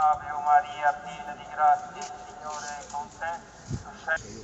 Ave Maria, piena di grazia, il Signore è con te. Tu sei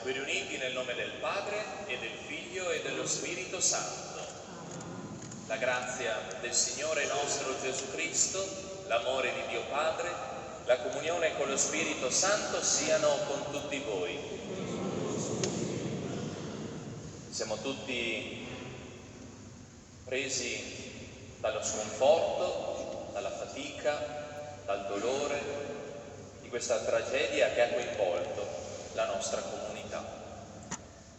qui riuniti nel nome del Padre e del Figlio e dello Spirito Santo. La grazia del Signore nostro Gesù Cristo, l'amore di Dio Padre, la comunione con lo Spirito Santo siano con tutti voi. Siamo tutti presi dallo sconforto, dalla fatica, dal dolore di questa tragedia che ha coinvolto la nostra comunità.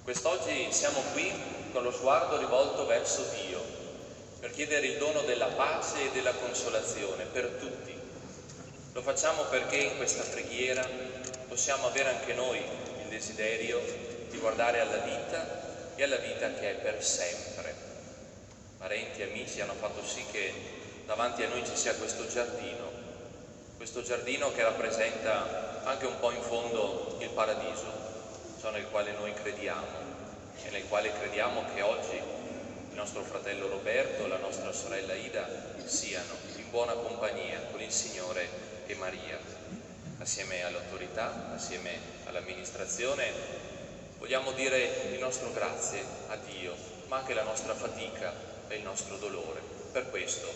Quest'oggi siamo qui con lo sguardo rivolto verso Dio per chiedere il dono della pace e della consolazione per tutti. Lo facciamo perché in questa preghiera possiamo avere anche noi il desiderio di guardare alla vita e alla vita che è per sempre. Parenti e amici hanno fatto sì che davanti a noi ci sia questo giardino che rappresenta anche un po' in fondo il paradiso, ciò nel quale noi crediamo e nel quale crediamo che oggi il nostro fratello Roberto, la nostra sorella Ida siano in buona compagnia con il Signore e Maria. Assieme all'autorità, assieme all'amministrazione, vogliamo dire il nostro grazie a Dio, ma anche la nostra fatica e il nostro dolore. Per questo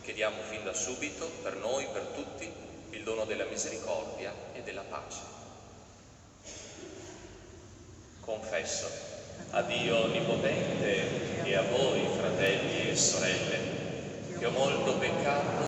chiediamo fin da subito, per noi, per tutti, il dono della misericordia e della pace. Confesso a Dio Onnipotente e a voi, fratelli e sorelle, che ho molto peccato